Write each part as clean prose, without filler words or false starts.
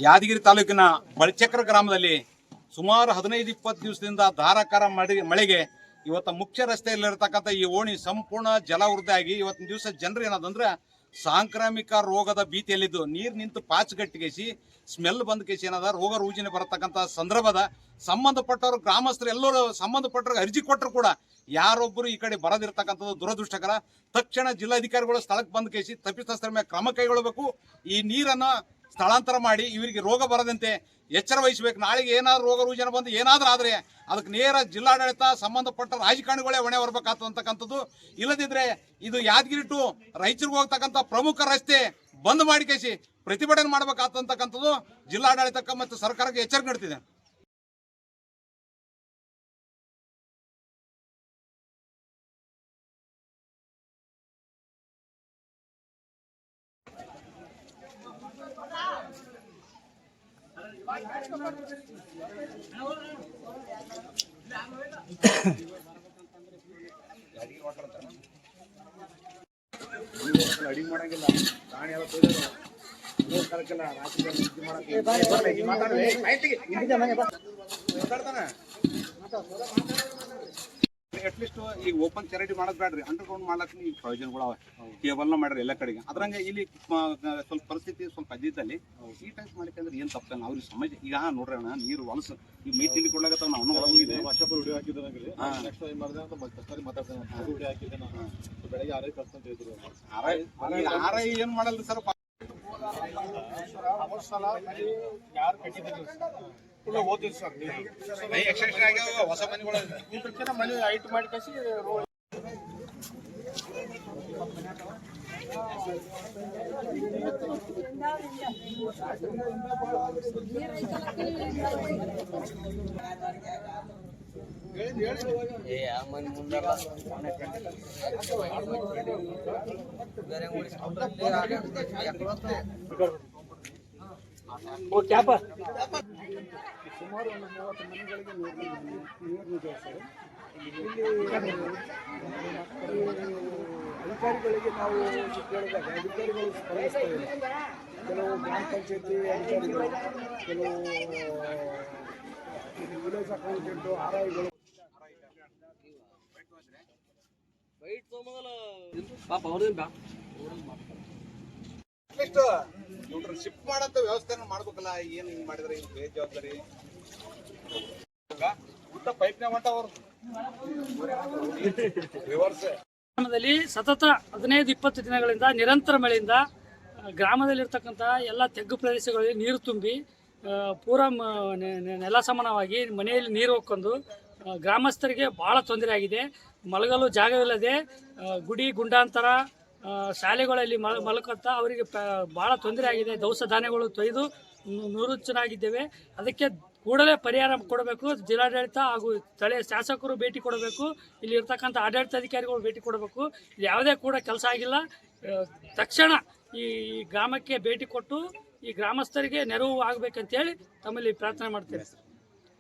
ಯಾದಗಿರಿ ತಾಲೂಕಿನ ಬಳ್ಚಕ್ರ ಗ್ರಾಮದಲ್ಲಿ ಸುಮಾರು 15-20 ದಿವಸದಿಂದ ಧಾರಾಕಾರ ಮಳೆಗೆ ಇವತ್ತು ಮುಖ್ಯ ರಸ್ತೆಯಲ್ಲಿರತಕ್ಕಂಥ ಈ ಓಣಿ ಸಂಪೂರ್ಣ ಜಲವೃದ್ಧಿ ಆಗಿ ಇವತ್ತಿನ ದಿವಸ ಜನರು ಏನದಂದ್ರೆ ಸಾಂಕ್ರಾಮಿಕ ರೋಗದ ಭೀತಿಯಲ್ಲಿದ್ದು ನೀರು ನಿಂತು ಪಾಚಗಟ್ಟಿಗೆಸಿ ಸ್ಮೆಲ್ ಬಂದ ಕೇಸಿ ಏನದ ರೋಗ ರುಜಿನ ಬರತಕ್ಕಂಥ ಸಂದರ್ಭದ ಸಂಬಂಧಪಟ್ಟವರು ಗ್ರಾಮಸ್ಥರು ಎಲ್ಲರೂ ಸಂಬಂಧಪಟ್ಟವ್ರಿಗೆ ಅರ್ಜಿ ಕೊಟ್ಟರು ಕೂಡ ಯಾರೊಬ್ಬರು ಈ ಕಡೆ ಬರದಿರ್ತಕ್ಕಂಥದ್ದು ದುರದೃಷ್ಟಕರ. ತಕ್ಷಣ ಜಿಲ್ಲಾಧಿಕಾರಿಗಳು ಸ್ಥಳಕ್ಕೆ ಬಂದ ಕೇಸಿ ತಪ್ಪಿತಸ್ಥರ ಮೇಲೆ ಕ್ರಮ ಕೈಗೊಳ್ಳಬೇಕು. ಈ ನೀರನ್ನು ಸ್ಥಳಾಂತರ ಮಾಡಿ ಇವರಿಗೆ ರೋಗ ಬರದಂತೆ ಎಚ್ಚರ ವಹಿಸಬೇಕು. ನಾಳೆಗೆ ಏನಾದ್ರು ರೋಗ ರುಜಿನ ಬಂದು ಏನಾದರೂ ಆದರೆ ಅದಕ್ಕೆ ನೇರ ಜಿಲ್ಲಾಡಳಿತ ಸಂಬಂಧಪಟ್ಟ ರಾಜಕಾರಣಿಗಳೇ ಹೊಣೆ ಹೊರಬೇಕಾಗ್ತಕ್ಕಂಥದ್ದು. ಇಲ್ಲದಿದ್ದರೆ ಇದು ಯಾದಗಿರಿ ಟು ರಾಯಚೂರಿಗೆ ಹೋಗ್ತಕ್ಕಂಥ ಪ್ರಮುಖ ರಸ್ತೆ ಬಂದ್ ಮಾಡಿಕೇಸಿ ಪ್ರತಿಭಟನೆ ಮಾಡಬೇಕಾಗ್ತಕ್ಕಂಥದ್ದು ಜಿಲ್ಲಾಡಳಿತಕ್ಕೆ ಮತ್ತು ಸರ್ಕಾರಕ್ಕೆ ಎಚ್ಚರಿಕೆ ನೀಡ್ತಿದೆ. ಅಡಿಗೆ ಮಾಡಂಗಿಲ್ಲ ಪ್ರಾಣಿ ಎಲ್ಲ ಅಟ್ಲೀಸ್ಟ್ ಈಗ ಓಪನ್ ಚಾರಿಟಿ ಮಾಡೋದು ಬೇಡ್ರಿ, ಅಂಡರ್ಗ್ರೌಂಡ್ ಮಾಡ್ಲಕ್ಕೆ ಈಗ ಪ್ರಯೋಜನಗಳು ಅವ. ಕೇಬಲ್ನ ಮಾಡ್ರಿ ಎಲ್ಲ ಕಡೆಗೆ. ಅದ್ರಂಗೆ ಇಲ್ಲಿ ಸ್ವಲ್ಪ ಪರಿಸ್ಥಿತಿ ಸ್ವಲ್ಪ ಅದಿದ್ದಲ್ಲಿ ಈ ಟೈಪ್ ಮಾಡಿಕಂದ್ರೆ ಏನು ತಪ್ಪಲ್ಲ ಅವ್ರಿಗೆ ಸಮಾಜ. ಈಗ ನೋಡ್ರಿ ಅಣ್ಣ ನೀರು ಹೊಲಸು ಈಗ ಮೈ ತಿಂಡಿ ಕೊಡ್ಲಾಗತ್ತಾವ. ನಾವು ಒಳಗೋಗಿದೆ ಬೆಳಗ್ಗೆ ಆರೈ ಏನು ಮಾಡಲ್ರಿ ಸರ್. ಹೊಸ ಮನೆಗಳು ಮನೆ ಹೈಟ್ ಮಾಡಿ ಕಸಿ ಸುಮಾರು 30 ಮನೆಗಳಿಗೆ ನೀರು ನಿಂತಿದೆ ಸರ್. ಅಧಿಕಾರಿಗಳಿಗೆ ನಾವು ಕೇಳಿದಾಗ ಅಧಿಕಾರಿಗಳು ಸ್ಪಂದಿಸ್ತಾ ಇಲ್ಲ. ಕೆಲವು ಗ್ರಾಮ ಪಂಚಾಯತಿ ಅಧಿಕಾರಿಗಳು, ಕೆಲವು ವಿಲೇಜ್ ಅಕೌಂಟೆಂಟು, ಆರ್ಐಗಳು ಇವ್ರನ್ನ ಶಿಫ್ಟ್ ಮಾಡಂತ ವ್ಯವಸ್ಥೆನ ಮಾಡ್ಬೇಕಲ್ಲ. ಏನು ಹಿಂಗೆ ಮಾಡಿದ್ರೆ ಇದು ಬೇಜವಾಬ್ದಾರಿ. ಗ್ರಾಮದಲ್ಲಿ ಸತತ 15-20 ದಿನಗಳಿಂದ ನಿರಂತರ ಮಳೆಯಿಂದ ಗ್ರಾಮದಲ್ಲಿರ್ತಕ್ಕಂಥ ಎಲ್ಲ ತೆಗ್ಗು ಪ್ರದೇಶಗಳಲ್ಲಿ ನೀರು ತುಂಬಿ ಪೂರ ನೆಲ ಸಮಾನವಾಗಿ ಮನೆಯಲ್ಲಿ ನೀರು ಹೊಕ್ಕೊಂಡು ಗ್ರಾಮಸ್ಥರಿಗೆ ಭಾಳ ತೊಂದರೆ ಆಗಿದೆ. ಮಲಗಲು ಜಾಗವಿಲ್ಲದೆ ಗುಡಿ ಗುಂಡಾಂತರ ಶಾಲೆಗಳಲ್ಲಿ ಮಲಕುತ್ತಾ ಅವರಿಗೆ ಭಾಳ ತೊಂದರೆ ಆಗಿದೆ. ದವಸ ಧಾನ್ಯಗಳು ತೊಯ್ದು ನುರುಚನಾಗಿದ್ದೇವೆ. ಅದಕ್ಕೆ ಕೂಡಲೇ ಪರಿಹಾರ ಕೊಡಬೇಕು. ಜಿಲ್ಲಾಡಳಿತ ಹಾಗೂ ಸ್ಥಳೀಯ ಶಾಸಕರು ಭೇಟಿ ಕೊಡಬೇಕು. ಇಲ್ಲಿ ಇರ್ತಕ್ಕಂಥ ಆಡಳಿತಾಧಿಕಾರಿಗಳು ಭೇಟಿ ಕೊಡಬೇಕು. ಯಾವುದೇ ಕೂಡ ಕೆಲಸ ಆಗಿಲ್ಲ. ತಕ್ಷಣ ಈ ಗ್ರಾಮಕ್ಕೆ ಭೇಟಿ ಕೊಟ್ಟು ಈ ಗ್ರಾಮಸ್ಥರಿಗೆ ನೆರವು ಆಗಬೇಕಂತೇಳಿ ತಮ್ಮಲ್ಲಿ ಪ್ರಾರ್ಥನೆ ಮಾಡ್ತೇವೆ.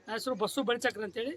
ನನ್ನ ಹೆಸರು ಬಸ್ಸು ಬಳ್ಚಕ್ರ ಅಂತೇಳಿ.